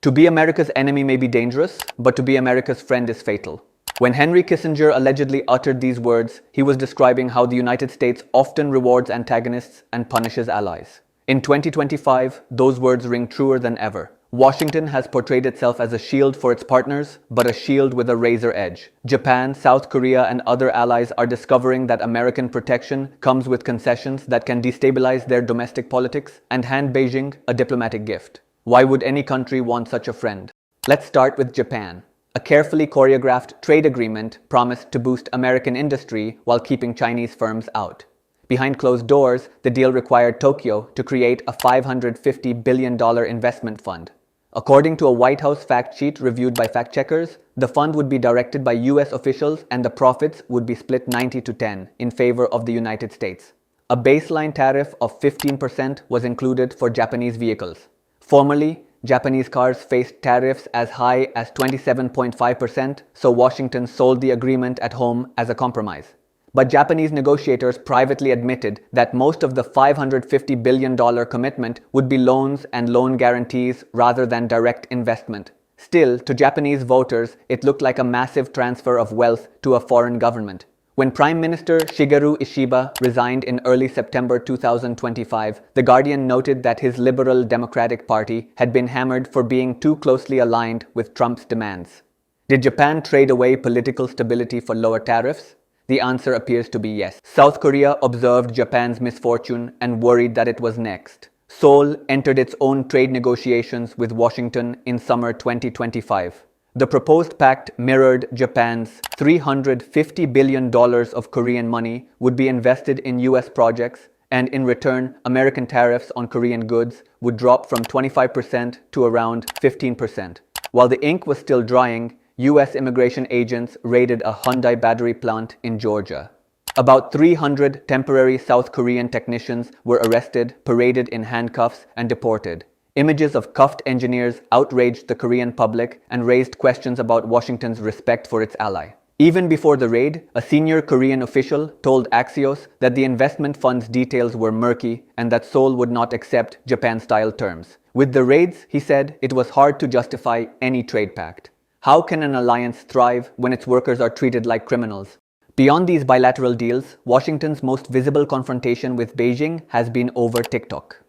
To be America's enemy may be dangerous, but to be America's friend is fatal. When Henry Kissinger allegedly uttered these words, he was describing how the United States often rewards antagonists and punishes allies. In 2025, those words ring truer than ever. Washington has portrayed itself as a shield for its partners, but a shield with a razor edge. Japan, South Korea, and other allies are discovering that American protection comes with concessions that can destabilize their domestic politics and hand Beijing a diplomatic gift. Why would any country want such a friend? Let's start with Japan. A carefully choreographed trade agreement promised to boost American industry while keeping Chinese firms out. Behind closed doors, the deal required Tokyo to create a $550 billion investment fund. According to a White House fact sheet reviewed by fact-checkers, the fund would be directed by US officials and the profits would be split 90-10 in favor of the United States. A baseline tariff of 15% was included for Japanese vehicles. Formerly, Japanese cars faced tariffs as high as 27.5%, so Washington sold the agreement at home as a compromise. But Japanese negotiators privately admitted that most of the $550 billion commitment would be loans and loan guarantees rather than direct investment. Still, to Japanese voters, it looked like a massive transfer of wealth to a foreign government. When Prime Minister Shigeru Ishiba resigned in early September 2025, The Guardian noted that his Liberal Democratic Party had been hammered for being too closely aligned with Trump's demands. Did Japan trade away political stability for lower tariffs? The answer appears to be yes. South Korea observed Japan's misfortune and worried that it was next. Seoul entered its own trade negotiations with Washington in summer 2025. The proposed pact mirrored Japan's $350 billion of Korean money would be invested in US projects, and in return, American tariffs on Korean goods would drop from 25% to around 15%. While the ink was still drying, US immigration agents raided a Hyundai battery plant in Georgia. About 300 temporary South Korean technicians were arrested, paraded in handcuffs, and deported. Images of cuffed engineers outraged the Korean public and raised questions about Washington's respect for its ally. Even before the raid, a senior Korean official told Axios that the investment fund's details were murky and that Seoul would not accept Japan-style terms. With the raids, he said, it was hard to justify any trade pact. How can an alliance thrive when its workers are treated like criminals? Beyond these bilateral deals, Washington's most visible confrontation with Beijing has been over TikTok.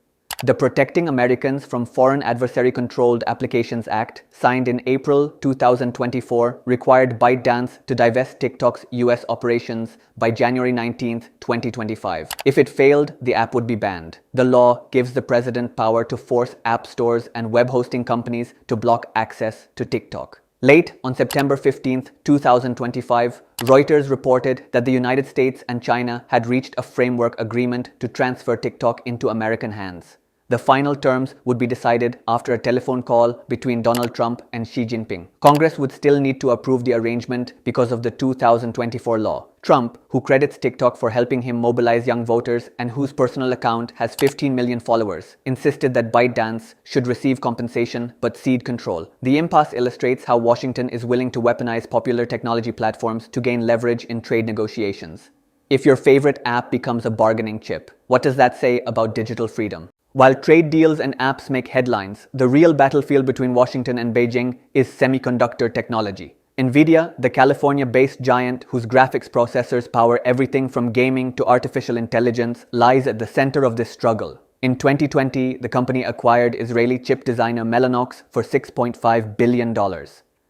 The Protecting Americans from Foreign Adversary-Controlled Applications Act, signed in April 2024, required ByteDance to divest TikTok's US operations by January 19, 2025. If it failed, the app would be banned. The law gives the president power to force app stores and web hosting companies to block access to TikTok. Late on September 15, 2025, Reuters reported that the United States and China had reached a framework agreement to transfer TikTok into American hands. The final terms would be decided after a telephone call between Donald Trump and Xi Jinping. Congress would still need to approve the arrangement because of the 2024 law. Trump, who credits TikTok for helping him mobilize young voters and whose personal account has 15 million followers, insisted that ByteDance should receive compensation but cede control. The impasse illustrates how Washington is willing to weaponize popular technology platforms to gain leverage in trade negotiations. If your favorite app becomes a bargaining chip, what does that say about digital freedom? While trade deals and apps make headlines, the real battlefield between Washington and Beijing is semiconductor technology. NVIDIA, the California-based giant whose graphics processors power everything from gaming to artificial intelligence, lies at the center of this struggle. In 2020, the company acquired Israeli chip designer Mellanox for $6.5 billion.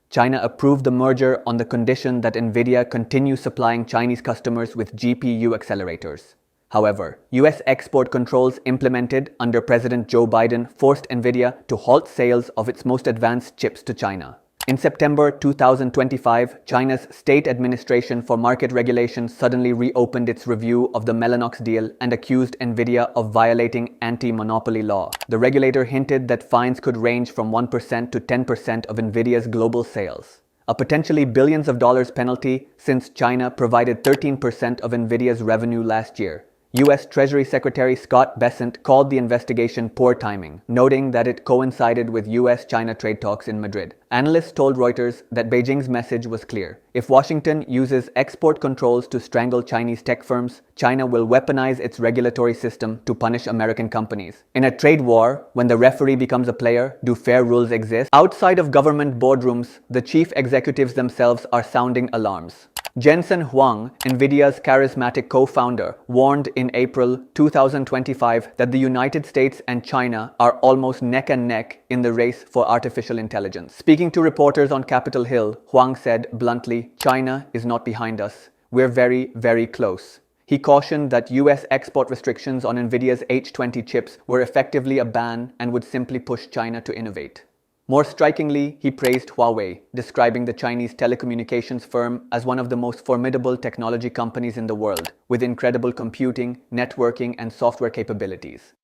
China approved the merger on the condition that NVIDIA continues supplying Chinese customers with GPU accelerators. However, US export controls implemented under President Joe Biden forced NVIDIA to halt sales of its most advanced chips to China. In September 2025, China's State Administration for Market Regulation suddenly reopened its review of the Mellanox deal and accused NVIDIA of violating anti-monopoly law. The regulator hinted that fines could range from 1% to 10% of NVIDIA's global sales. A potentially billions of dollars penalty since China provided 13% of NVIDIA's revenue last year. U.S. Treasury Secretary Scott Bessent called the investigation poor timing, noting that it coincided with U.S.-China trade talks in Madrid. Analysts told Reuters that Beijing's message was clear. If Washington uses export controls to strangle Chinese tech firms, China will weaponize its regulatory system to punish American companies. In a trade war, when the referee becomes a player, do fair rules exist? Outside of government boardrooms, the chief executives themselves are sounding alarms. Jensen Huang, Nvidia's charismatic co-founder, warned in April 2025 that the United States and China are almost neck and neck in the race for artificial intelligence. Speaking to reporters on Capitol Hill, Huang said bluntly, "China is not behind us. We're very, very close." He cautioned that US export restrictions on Nvidia's H20 chips were effectively a ban and would simply push China to innovate. More strikingly, he praised Huawei, describing the Chinese telecommunications firm as one of the most formidable technology companies in the world, with incredible computing, networking, and software capabilities.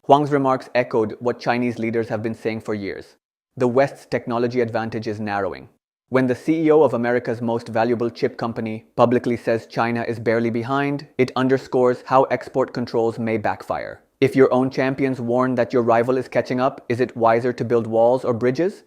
Huang's remarks echoed what Chinese leaders have been saying for years. The West's technology advantage is narrowing. When the CEO of America's most valuable chip company publicly says China is barely behind, it underscores how export controls may backfire. If your own champions warn that your rival is catching up, is it wiser to build walls or bridges?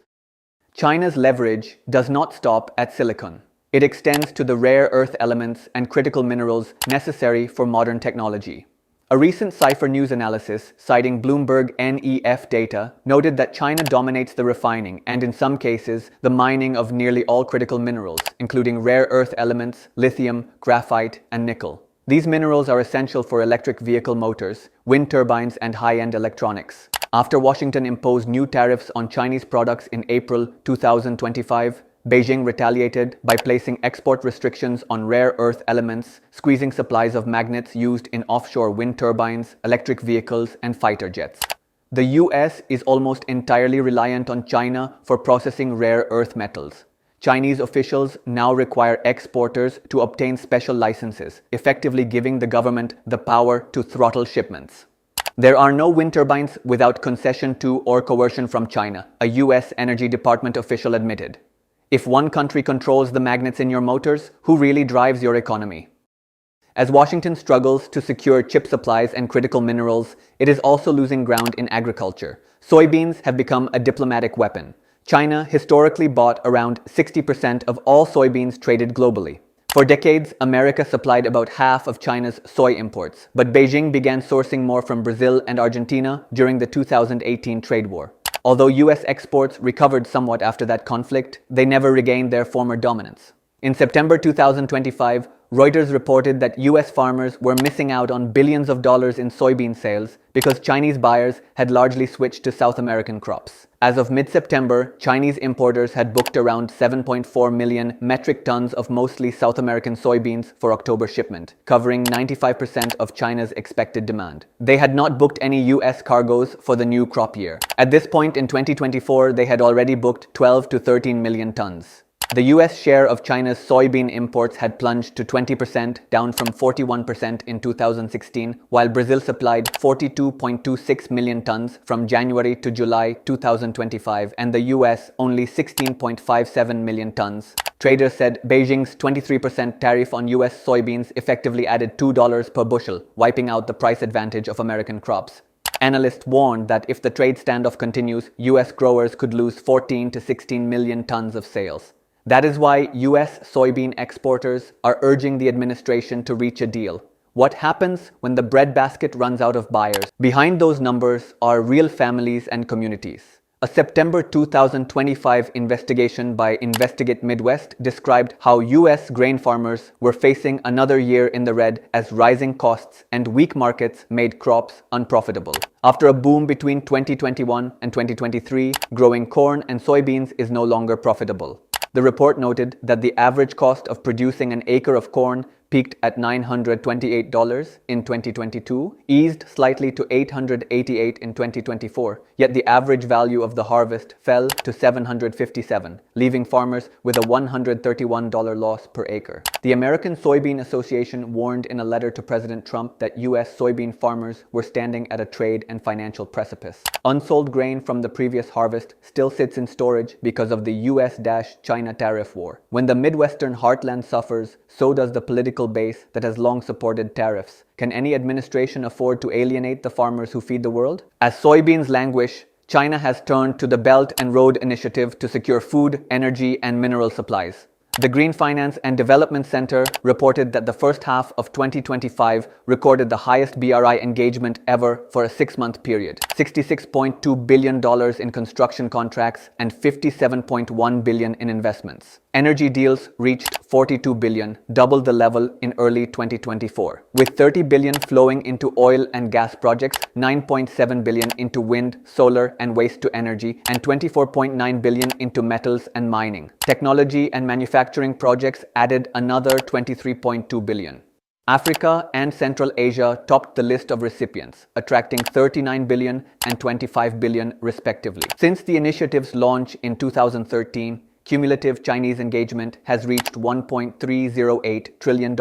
China's leverage does not stop at silicon. It extends to the rare earth elements and critical minerals necessary for modern technology. A recent Cipher News analysis, citing Bloomberg NEF data, noted that China dominates the refining and, in some cases, the mining of nearly all critical minerals, including rare earth elements, lithium, graphite, and nickel. These minerals are essential for electric vehicle motors, wind turbines, and high-end electronics. After Washington imposed new tariffs on Chinese products in April 2025, Beijing retaliated by placing export restrictions on rare earth elements, squeezing supplies of magnets used in offshore wind turbines, electric vehicles, and fighter jets. The US is almost entirely reliant on China for processing rare earth metals. Chinese officials now require exporters to obtain special licenses, effectively giving the government the power to throttle shipments. There are no wind turbines without concession to or coercion from China, a US Energy Department official admitted. If one country controls the magnets in your motors, who really drives your economy? As Washington struggles to secure chip supplies and critical minerals, it is also losing ground in agriculture. Soybeans have become a diplomatic weapon. China historically bought around 60% of all soybeans traded globally. For decades, America supplied about half of China's soy imports, but Beijing began sourcing more from Brazil and Argentina during the 2018 trade war. Although US exports recovered somewhat after that conflict, they never regained their former dominance. In September 2025, Reuters reported that US farmers were missing out on billions of dollars in soybean sales because Chinese buyers had largely switched to South American crops. As of mid-September, Chinese importers had booked around 7.4 million metric tons of mostly South American soybeans for October shipment, covering 95% of China's expected demand. They had not booked any US cargoes for the new crop year. At this point in 2024, they had already booked 12 to 13 million tons. The US share of China's soybean imports had plunged to 20%, down from 41% in 2016, while Brazil supplied 42.26 million tons from January to July 2025, and the US only 16.57 million tons. Traders said Beijing's 23% tariff on US soybeans effectively added $2 per bushel, wiping out the price advantage of American crops. Analysts warned that if the trade standoff continues, US growers could lose 14 to 16 million tons of sales. That is why US soybean exporters are urging the administration to reach a deal. What happens when the breadbasket runs out of buyers? Behind those numbers are real families and communities. A September 2025 investigation by Investigate Midwest described how US grain farmers were facing another year in the red as rising costs and weak markets made crops unprofitable. After a boom between 2021 and 2023, growing corn and soybeans is no longer profitable. The report noted that the average cost of producing an acre of corn peaked at $928 in 2022, eased slightly to $888 in 2024, yet the average value of the harvest fell to $757, leaving farmers with a $131 loss per acre. The American Soybean Association warned in a letter to President Trump that US soybean farmers were standing at a trade and financial precipice. Unsold grain from the previous harvest still sits in storage because of the US-China tariff war. When the Midwestern heartland suffers, so does the political political base that has long supported tariffs. Can any administration afford to alienate the farmers who feed the world? As soybeans languish, China has turned to the Belt and Road Initiative to secure food, energy, and mineral supplies. The Green Finance and Development Center reported that the first half of 2025 recorded the highest BRI engagement ever for a 6-month period. $66.2 billion in construction contracts and $57.1 billion in investments. Energy deals reached $42 billion, double the level in early 2024, with $30 billion flowing into oil and gas projects, $9.7 billion into wind, solar, and waste-to-energy, and $24.9 billion into metals and mining. Technology and manufacturing projects added another $23.2 billion. Africa and Central Asia topped the list of recipients, attracting $39 billion and $25 billion respectively. Since the initiative's launch in 2013, cumulative Chinese engagement has reached $1.308 trillion,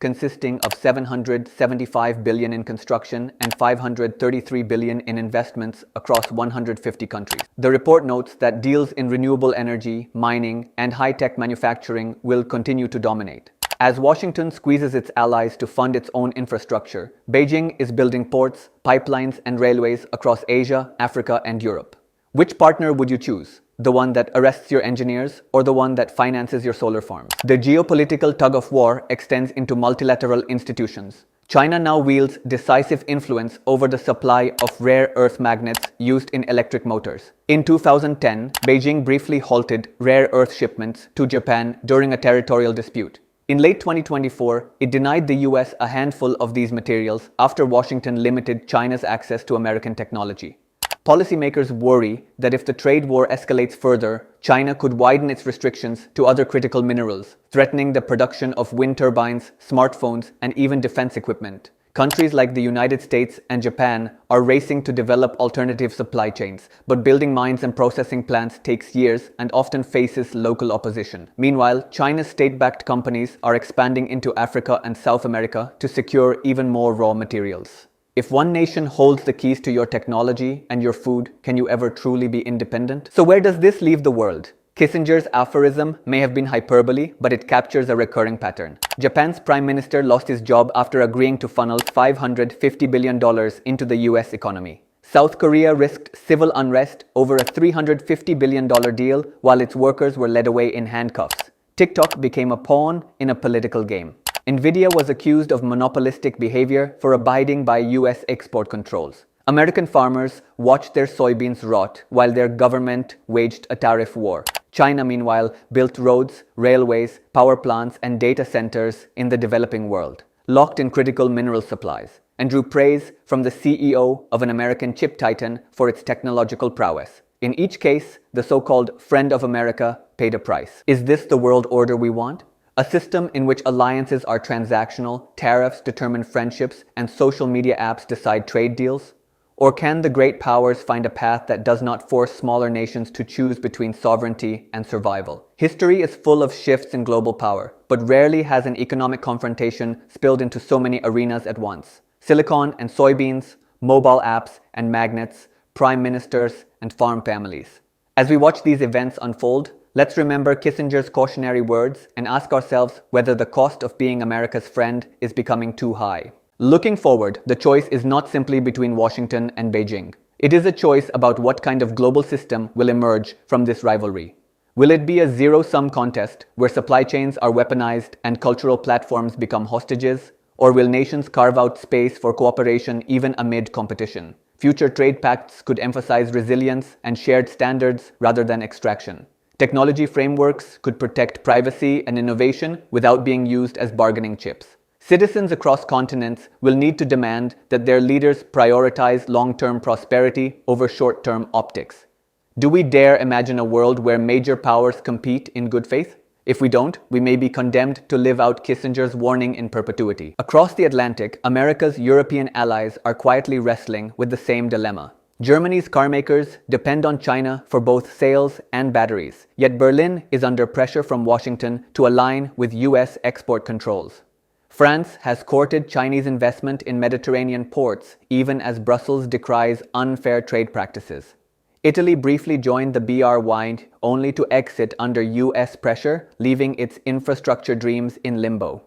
consisting of $775 billion in construction and $533 billion in investments across 150 countries. The report notes that deals in renewable energy, mining, and high-tech manufacturing will continue to dominate. As Washington squeezes its allies to fund its own infrastructure, Beijing is building ports, pipelines, and railways across Asia, Africa, and Europe. Which partner would you choose? The one that arrests your engineers or the one that finances your solar farms? The geopolitical tug-of-war extends into multilateral institutions. China now wields decisive influence over the supply of rare earth magnets used in electric motors. In 2010, Beijing briefly halted rare earth shipments to Japan during a territorial dispute. In late 2024, it denied the US a handful of these materials after Washington limited China's access to American technology. Policymakers worry that if the trade war escalates further, China could widen its restrictions to other critical minerals, threatening the production of wind turbines, smartphones, and even defense equipment. Countries like the United States and Japan are racing to develop alternative supply chains, but building mines and processing plants takes years and often faces local opposition. Meanwhile, China's state-backed companies are expanding into Africa and South America to secure even more raw materials. If one nation holds the keys to your technology and your food, can you ever truly be independent? So where does this leave the world? Kissinger's aphorism may have been hyperbole, but it captures a recurring pattern. Japan's prime minister lost his job after agreeing to funnel $550 billion into the US economy. South Korea risked civil unrest over a $350 billion deal while its workers were led away in handcuffs. TikTok became a pawn in a political game. Nvidia was accused of monopolistic behavior for abiding by US export controls. American farmers watched their soybeans rot while their government waged a tariff war. China, meanwhile, built roads, railways, power plants, and data centers in the developing world, locked in critical mineral supplies, and drew praise from the CEO of an American chip titan for its technological prowess. In each case, the so-called friend of America paid a price. Is this the world order we want? A system in which alliances are transactional, tariffs determine friendships, and social media apps decide trade deals? Or can the great powers find a path that does not force smaller nations to choose between sovereignty and survival? History is full of shifts in global power, but rarely has an economic confrontation spilled into so many arenas at once. Silicon and soybeans, mobile apps and magnets, prime ministers and farm families. As we watch these events unfold, let's remember Kissinger's cautionary words and ask ourselves whether the cost of being America's friend is becoming too high. Looking forward, the choice is not simply between Washington and Beijing. It is a choice about what kind of global system will emerge from this rivalry. Will it be a zero-sum contest where supply chains are weaponized and cultural platforms become hostages? Or will nations carve out space for cooperation even amid competition? Future trade pacts could emphasize resilience and shared standards rather than extraction. Technology frameworks could protect privacy and innovation without being used as bargaining chips. Citizens across continents will need to demand that their leaders prioritize long-term prosperity over short-term optics. Do we dare imagine a world where major powers compete in good faith? If we don't, we may be condemned to live out Kissinger's warning in perpetuity. Across the Atlantic, America's European allies are quietly wrestling with the same dilemma. Germany's carmakers depend on China for both sales and batteries, yet Berlin is under pressure from Washington to align with US export controls. France has courted Chinese investment in Mediterranean ports, even as Brussels decries unfair trade practices. Italy briefly joined the BRI only to exit under US pressure, leaving its infrastructure dreams in limbo.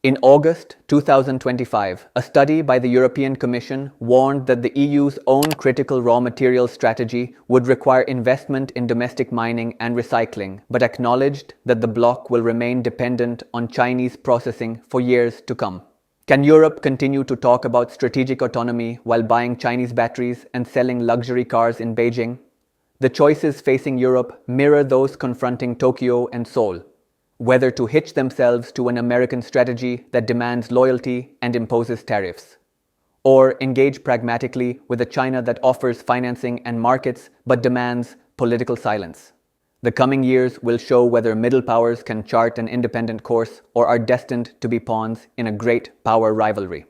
In August 2025, a study by the European Commission warned that the EU's own critical raw materials strategy would require investment in domestic mining and recycling, but acknowledged that the bloc will remain dependent on Chinese processing for years to come. Can Europe continue to talk about strategic autonomy while buying Chinese batteries and selling luxury cars in Beijing? The choices facing Europe mirror those confronting Tokyo and Seoul. Whether to hitch themselves to an American strategy that demands loyalty and imposes tariffs, or engage pragmatically with a China that offers financing and markets but demands political silence. The coming years will show whether middle powers can chart an independent course or are destined to be pawns in a great power rivalry.